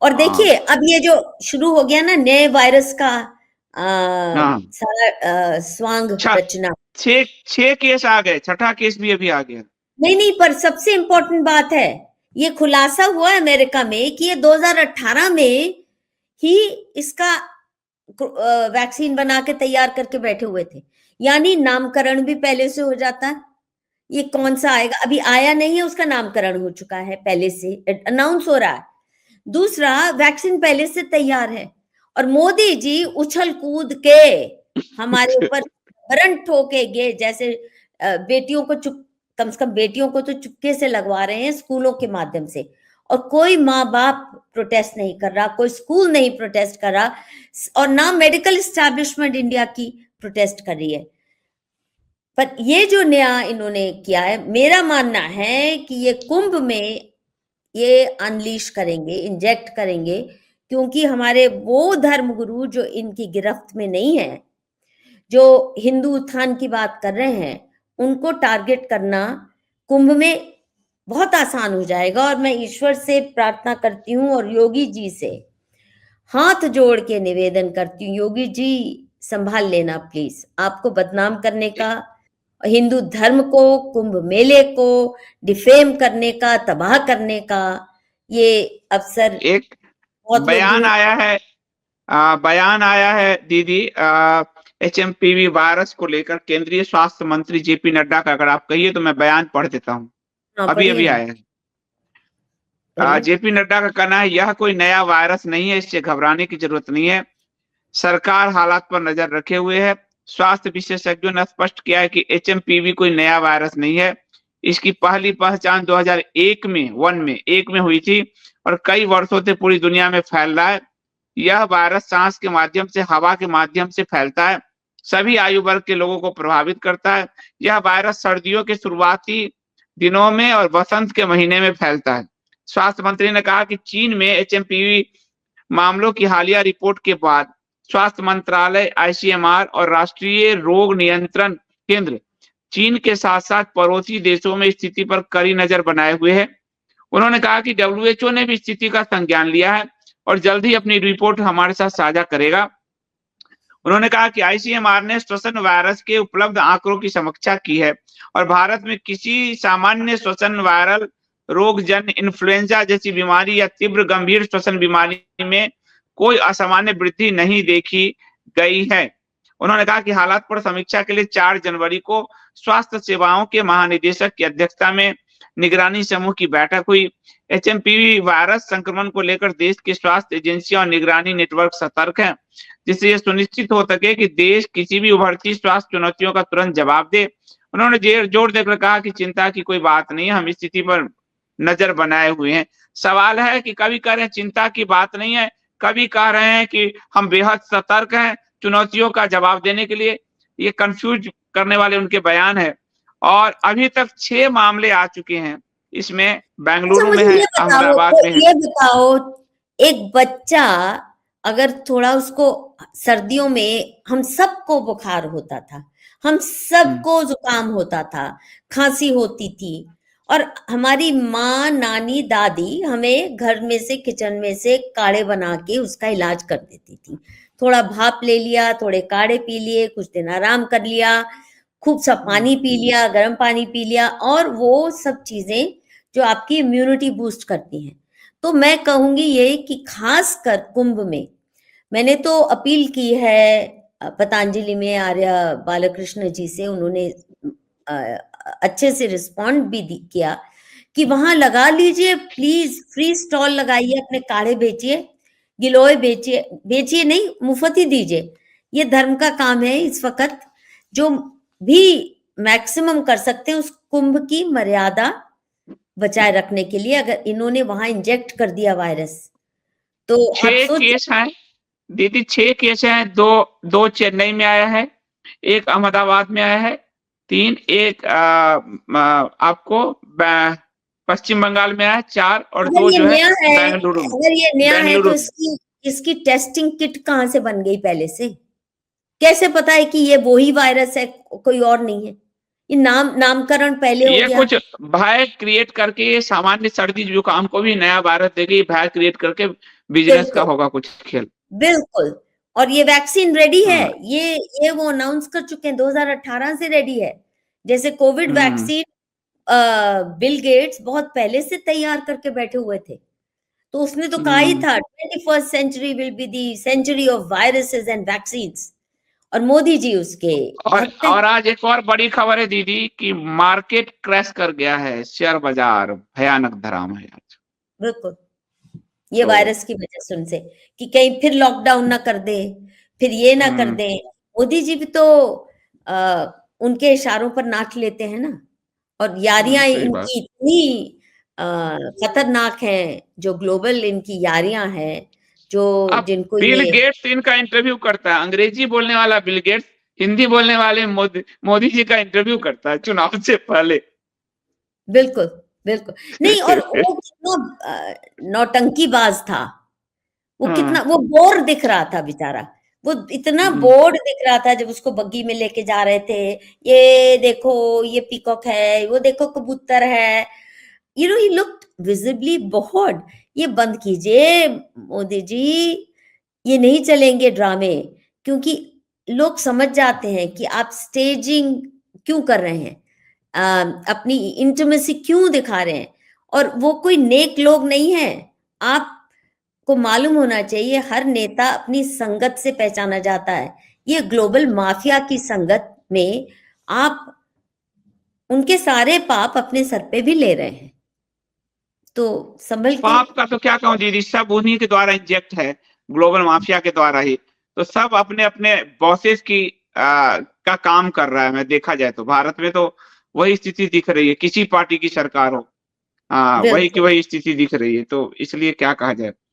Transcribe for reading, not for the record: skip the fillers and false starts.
और देखिए अब ये जो शुरू हो गया ना नए वायरस का हाँ, सारा स्वांग रचना। 6 केस आ गए, छठा केस भी अभी आ गया। नहीं नहीं, पर सबसे इंपॉर्टेंट बात है, ये खुलासा हुआ है अमेरिका में कि ये 2018 में ही इसका वैक्सीन बना के तैयार करके बैठे हुए थे। यानी नामकरण भी पहले से हो जाता है। ये कौन सा आएगा, अभी आया नहीं है, उसका नामकरण हो चुका है, पहले से अनाउंस हो रहा है। दूसरा, वैक्सीन पहले से तैयार है और मोदी जी उछल कूद के हमारे ऊपर भरण ठोकेंगे, जैसे बेटियों को चुप, कम से कम बेटियों को तो चुपके से लगवा रहे हैं स्कूलों के माध्यम से, और कोई माँ बाप प्रोटेस्ट नहीं कर रहा, कोई स्कूल नहीं प्रोटेस्ट कर रहा, और ना मेडिकल एस्टैब्लिशमेंट इंडिया की प्रोटेस्ट कर रही है। पर ये जो नया इन्होंने किया है, मेरा मानना है कि ये कुंभ में ये अनलीश करेंगे, इंजेक्ट करेंगे, क्योंकि हमारे वो धर्मगुरु जो इनकी गिरफ्त में नहीं है, जो हिंदू उत्थान की बात कर रहे हैं, उनको टारगेट करना कुंभ में बहुत आसान हो जाएगा। और मैं ईश्वर से प्रार्थना करती हूँ और योगी जी से हाथ जोड़ के निवेदन करती हूँ, योगी जी संभाल लेना प्लीज, आपको बदनाम करने का, हिंदू धर्म को, कुंभ मेले को डिफेम करने का, तबाह करने का ये अवसर एक बहुत लोग बयान ढूंढ। आया है, बयान आया है दीदी, HMPV वायरस को लेकर केंद्रीय स्वास्थ्य मंत्री JP नड्डा का, अगर आप कहिए तो मैं बयान पढ़ देता हूँ। हाँ अभी पढ़िए अभी ना, आया है। पढ़िए। JP नड्डा का कहना है, यह कोई नया वायरस नहीं है, इससे घबराने की जरूरत नहीं है। सरकार हालात पर नजर रखे हुए है। स्वास्थ्य विशेषज्ञों ने स्पष्ट किया है कि HMPV कोई नया वायरस नहीं है। इसकी पहली पहचान 2001 में एक में हुई थी और कई वर्षों से पूरी दुनिया में फैल रहा है। यह वायरस सांस के माध्यम से, हवा के माध्यम से फैलता है, सभी आयु वर्ग के लोगों को प्रभावित करता है। यह वायरस सर्दियों के शुरुआती दिनों में और वसंत के महीने में फैलता है। स्वास्थ्य मंत्री ने कहा कि चीन में HMPV मामलों की हालिया रिपोर्ट के बाद स्वास्थ्य मंत्रालय, ICMR और राष्ट्रीय रोग नियंत्रण केंद्र चीन के साथ साथ पड़ोसी देशों में स्थिति पर कड़ी नजर बनाए हुए है। उन्होंने कहा कि WHO ने भी स्थिति का संज्ञान लिया है और जल्द ही अपनी रिपोर्ट हमारे साथ साझा करेगा। उन्होंने कहा कि ICMR ने श्वसन वायरस के उपलब्ध आंकड़ों की समीक्षा की है और भारत में किसी सामान्य श्वसन वायरल रोग जन इन्फ्लुएंजा जैसी बीमारी या तीव्र गंभीर श्वसन बीमारी में कोई असामान्य वृद्धि नहीं देखी गई है। उन्होंने कहा कि हालात पर समीक्षा के लिए 4 जनवरी को स्वास्थ्य सेवाओं के महानिदेशक की अध्यक्षता में निगरानी समूह की बैठक हुई। HMPV वायरस संक्रमण को लेकर देश की स्वास्थ्य एजेंसियां और निगरानी नेटवर्क सतर्क हैं, जिससे यह सुनिश्चित हो सके कि देश किसी भी उभरती स्वास्थ्य चुनौतियों का तुरंत जवाब दे। उन्होंने जोर देकर कहा कि चिंता की कोई बात नहीं है, हम इस स्थिति पर नजर बनाए हुए हैं। सवाल है कि कभी कह रहे हैं चिंता की बात नहीं है, कभी कह रहे हैं कि हम बेहद सतर्क हैं चुनौतियों का जवाब देने के लिए। ये कंफ्यूज करने वाले उनके बयान है। और अभी तक 6 मामले आ चुके हैं, इसमें अच्छा बेंगलुरु में मुझे है, ये बताओ, अहमदाबाद तो में है। ये बताओ, एक बच्चा अगर थोड़ा उसको, सर्दियों में हम सबको बुखार होता था, हम सबको जुकाम होता था, खांसी होती थी, और हमारी माँ, नानी, दादी हमें घर में से, किचन में से काढ़े बना के उसका इलाज कर देती थी। थोड़ा भाप ले लिया, थोड़े काढ़े पी लिए, कुछ दिन आराम कर लिया, खूब सा पानी पी लिया, गर्म पानी पी लिया, और वो सब चीजें जो आपकी इम्यूनिटी बूस्ट करती हैं। तो मैं कहूंगी ये कि खास कर कुंभ में मैंने तो अपील की है पतंजलि में आर्य बालकृष्ण जी से, उन्होंने अच्छे से रिस्पॉन्ड भी किया कि वहां लगा लीजिए प्लीज, फ्री स्टॉल लगाइए, अपने काढ़े बेचिए, गिलोय बेचिए, बेचिए नहीं मुफ्त ही दीजिए। ये धर्म का काम है इस वक्त, जो भी मैक्सिमम कर सकते हैं उस कुंभ की मर्यादा बचाए रखने के लिए। अगर इन्होंने वहां इंजेक्ट कर दिया वायरस, तो आप 6 सोचिए। केस हैं दीदी, 6 केस हैं। दो चेन्नई में आया है, एक अहमदाबाद में आया है, 3 एक आपको पश्चिम बंगाल में आया है, 4 और अगर 2 ये जो है नया है, बेंगलुरु में। अगर ये नया है तो बेंगलुरु में इसकी टेस्टिंग किट कहाँ से बन गई पहले से? कैसे पता है कि ये वही वायरस है, कोई और नहीं है? ये नामकरण पहले हो ये गया। कुछ भय क्रिएट करके ये सामान्य सर्दी जुकाम को भी नया वायरस देगी, भय क्रिएट करके बिजनेस का बिल्कुल होगा कुछ खेल। बिल्कुल। और ये वैक्सीन रेडी है, हाँ। ये वो अनाउंस कर चुके हैं, 2018 से रेडी है। जैसे कोविड वैक्सीन बिल गेट्स बहुत पहले से तैयार करके बैठे हुए थे, तो उसने तो कहा ही था 21st century will be the century of viruses and vaccines, और मोदी जी उसके भक्त हैं। और आज एक और बड़ी खबर है दीदी कि मार्केट क्रैश कर गया है, शेयर बाजार भयानक धराम है आज। बिल्कुल, ये तो वायरस की वजह से उनसे, कि कहीं फिर लॉकडाउन ना कर दे, फिर ये ना कर दे। मोदी जी भी तो उनके इशारों पर नाच लेते हैं ना, और यारियां सही बात। इनकी इतनी खतरनाक हैं, जो ग्लोबल इनकी यारियां हैं, जो अब जिनको बिल ये गेट्स इनका इंटरव्यू करता है, अंग्रेजी बोलने वाला बिल गेट्स हिंदी बोलने वाले मोदी जी का इंटरव्यू करता है चुनाव से पहले। बिल्कुल बिल्कुल नहीं, और वो कितना नौटंकीबाज था, वो कितना, वो बोर दिख रहा था बेचारा, वो इतना बोर्ड दिख रहा था जब उसको बग्गी में लेके जा रहे थे। ये देखो ये पीकॉक है, वो देखो कबूतर है, you know he looked visibly board. ये बंद कीजिए मोदी जी, ये नहीं चलेंगे ड्रामे, क्योंकि लोग समझ जाते हैं कि आप स्टेजिंग क्यों कर रहे हैं, अपनी इंटीमेसी क्यों दिखा रहे हैं, और वो कोई नेक लोग नहीं है। आपको मालूम होना चाहिए, हर नेता अपनी संगत से पहचाना जाता है। ये ग्लोबल माफिया की संगत में आप उनके सारे पाप अपने सर पे भी ले रहे हैं, तो संभल के। पाप का तो क्या कहूं दीदी, सब उन्हीं के द्वारा इंजेक्ट है, ग्लोबल माफिया के द्वारा ही। तो सब अपने अपने बॉसेस की का काम कर रहा है। मैं देखा जाए तो भारत में तो वही स्थिति दिख रही है, किसी पार्टी की सरकार हो वही की बिल्कुल वही स्थिति दिख रही है, तो इसलिए क्या कहा जाए।